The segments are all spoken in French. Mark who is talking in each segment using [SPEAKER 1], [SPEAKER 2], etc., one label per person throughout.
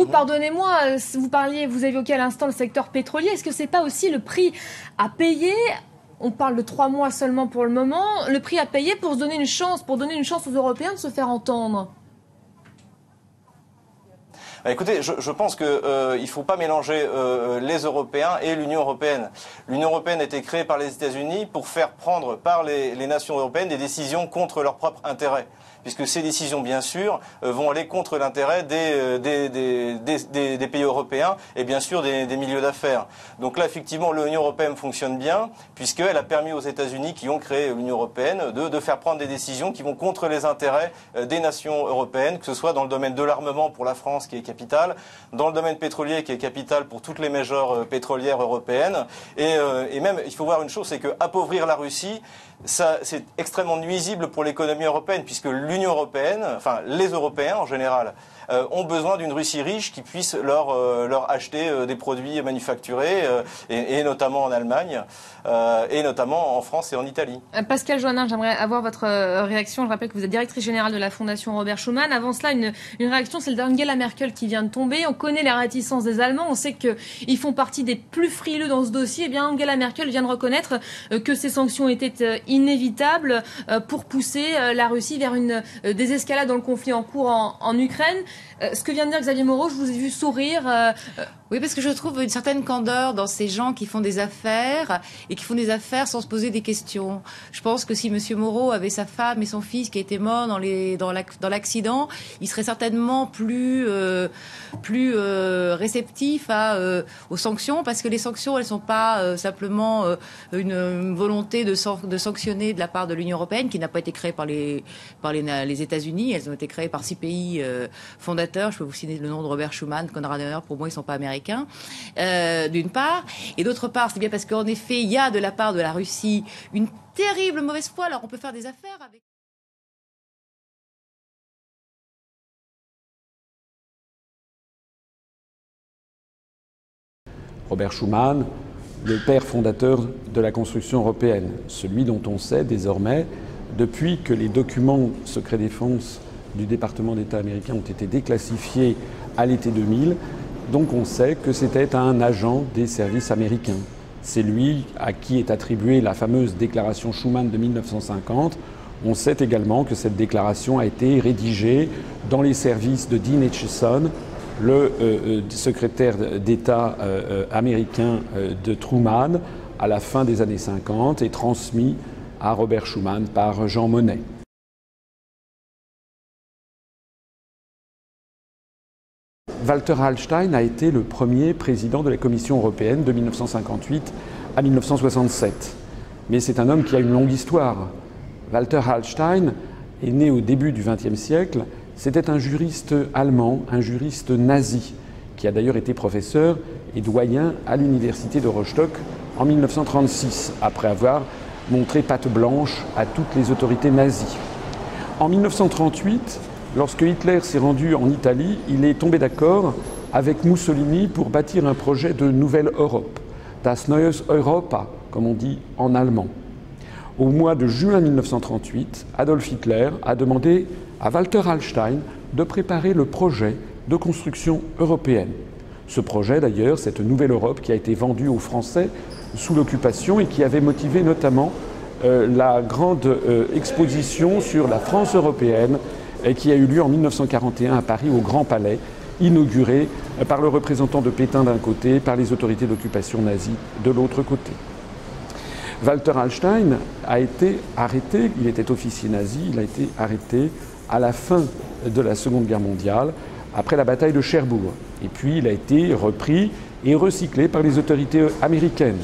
[SPEAKER 1] Pardonnez-moi, vous évoquiez à l'instant le secteur pétrolier. Est-ce que c'est pas aussi le prix à payer? On parle de 3 mois seulement pour le moment. Le prix à payer pour se donner une chance, aux Européens de se faire entendre.
[SPEAKER 2] Écoutez, je pense qu'il ne faut pas mélanger les Européens et l'Union européenne. L'Union européenne a été créée par les États-Unis pour faire prendre par les nations européennes des décisions contre leurs propres intérêts. Puisque ces décisions, bien sûr, vont aller contre l'intérêt des pays européens et bien sûr des milieux d'affaires. Donc là, effectivement, l'Union européenne fonctionne bien, puisqu'elle a permis aux États-Unis, qui ont créé l'Union européenne, de faire prendre des décisions qui vont contre les intérêts des nations européennes, que ce soit dans le domaine de l'armement pour la France, qui est capitale, dans le domaine pétrolier, qui est capital pour toutes les majors pétrolières européennes. Et même, il faut voir une chose, c'est qu'appauvrir la Russie, c'est extrêmement nuisible pour l'économie européenne, puisque l'Union européenne, enfin les Européens en général, ont besoin d'une Russie riche qui puisse leur acheter des produits manufacturés, et notamment en Allemagne, et notamment en France et en Italie.
[SPEAKER 1] Pascal Joannin, j'aimerais avoir votre réaction. Je rappelle que vous êtes directrice générale de la Fondation Robert Schuman. Avant cela, une réaction, c'est d'Angela Merkel qui vient de tomber. On connaît la réticence des Allemands, on sait qu'ils font partie des plus frileux dans ce dossier. Eh bien, Angela Merkel vient de reconnaître que ces sanctions étaient inévitables pour pousser la Russie vers une désescalade dans le conflit en cours en Ukraine. Ce que vient de dire Xavier Moreau, je vous ai vu sourire.
[SPEAKER 3] Oui, parce que je trouve une certaine candeur dans ces gens qui font des affaires et qui font des affaires sans se poser des questions. Je pense que si M. Moreau avait sa femme et son fils qui étaient morts dans l'accident, il serait certainement plus réceptif aux sanctions, parce que les sanctions, elles sont pas simplement une volonté de sanctionner de la part de l'Union européenne, qui n'a pas été créée par les États-Unis. Elles ont été créées par 6 pays fondateurs. Je peux vous citer le nom de Robert Schuman, Konrad Adenauer. Pour moi, ils sont pas américains. D'une part, et d'autre part, c'est bien parce qu'en effet, il y a de la part de la Russie une terrible mauvaise foi. Alors on peut faire des affaires avec...
[SPEAKER 4] Robert Schuman, le père fondateur de la construction européenne, celui dont on sait désormais, depuis que les documents secret défense du département d'État américain ont été déclassifiés à l'été 2000, donc on sait que c'était un agent des services américains. C'est lui à qui est attribuée la fameuse déclaration Schuman de 1950. On sait également que cette déclaration a été rédigée dans les services de Dean Acheson, le secrétaire d'État américain de Truman, à la fin des années 50, et transmis à Robert Schuman par Jean Monnet. Walter Hallstein a été le premier président de la Commission européenne de 1958 à 1967. Mais c'est un homme qui a une longue histoire. Walter Hallstein est né au début du XXe siècle. C'était un juriste allemand, un juriste nazi, qui a d'ailleurs été professeur et doyen à l'université de Rostock en 1936, après avoir montré patte blanche à toutes les autorités nazies. En 1938, lorsque Hitler s'est rendu en Italie, il est tombé d'accord avec Mussolini pour bâtir un projet de nouvelle Europe, das neues Europa, comme on dit en allemand. Au mois de juin 1938, Adolf Hitler a demandé à Walter Hallstein de préparer le projet de construction européenne. Ce projet, d'ailleurs, cette nouvelle Europe qui a été vendue aux Français sous l'occupation et qui avait motivé notamment la grande exposition sur la France européenne qui a eu lieu en 1941 à Paris, au Grand Palais, inaugurée par le représentant de Pétain d'un côté, par les autorités d'occupation nazie de l'autre côté. Walter Hallstein a été arrêté, il était officier nazi, il a été arrêté à la fin de la Seconde Guerre mondiale, après la bataille de Cherbourg. Et puis il a été repris et recyclé par les autorités américaines.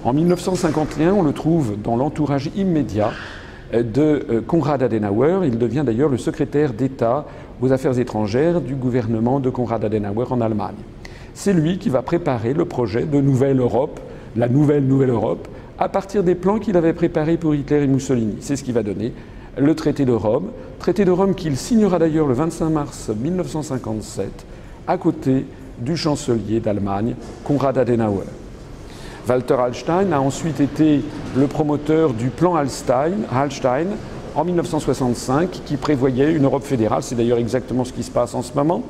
[SPEAKER 4] En 1951, on le trouve dans l'entourage immédiat de Konrad Adenauer. Il devient d'ailleurs le secrétaire d'État aux Affaires étrangères du gouvernement de Konrad Adenauer en Allemagne. C'est lui qui va préparer le projet de Nouvelle Europe, la nouvelle Europe, à partir des plans qu'il avait préparés pour Hitler et Mussolini. C'est ce qui va donner le traité de Rome qu'il signera d'ailleurs le 25 mars 1957, à côté du chancelier d'Allemagne, Konrad Adenauer. Walter Hallstein a ensuite été le promoteur du plan Hallstein en 1965, qui prévoyait une Europe fédérale. C'est d'ailleurs exactement ce qui se passe en ce moment.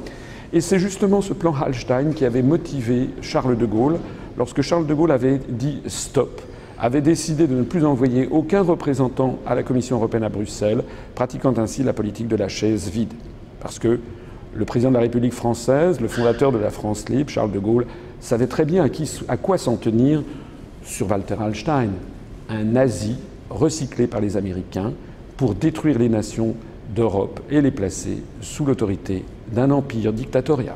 [SPEAKER 4] Et c'est justement ce plan Hallstein qui avait motivé Charles de Gaulle lorsque Charles de Gaulle avait dit stop, avait décidé de ne plus envoyer aucun représentant à la Commission européenne à Bruxelles, pratiquant ainsi la politique de la chaise vide. Parce que le président de la République française, le fondateur de la France libre, Charles de Gaulle, savait très bien à quoi s'en tenir sur Walter Hallstein, un nazi recyclé par les Américains pour détruire les nations d'Europe et les placer sous l'autorité d'un empire dictatorial.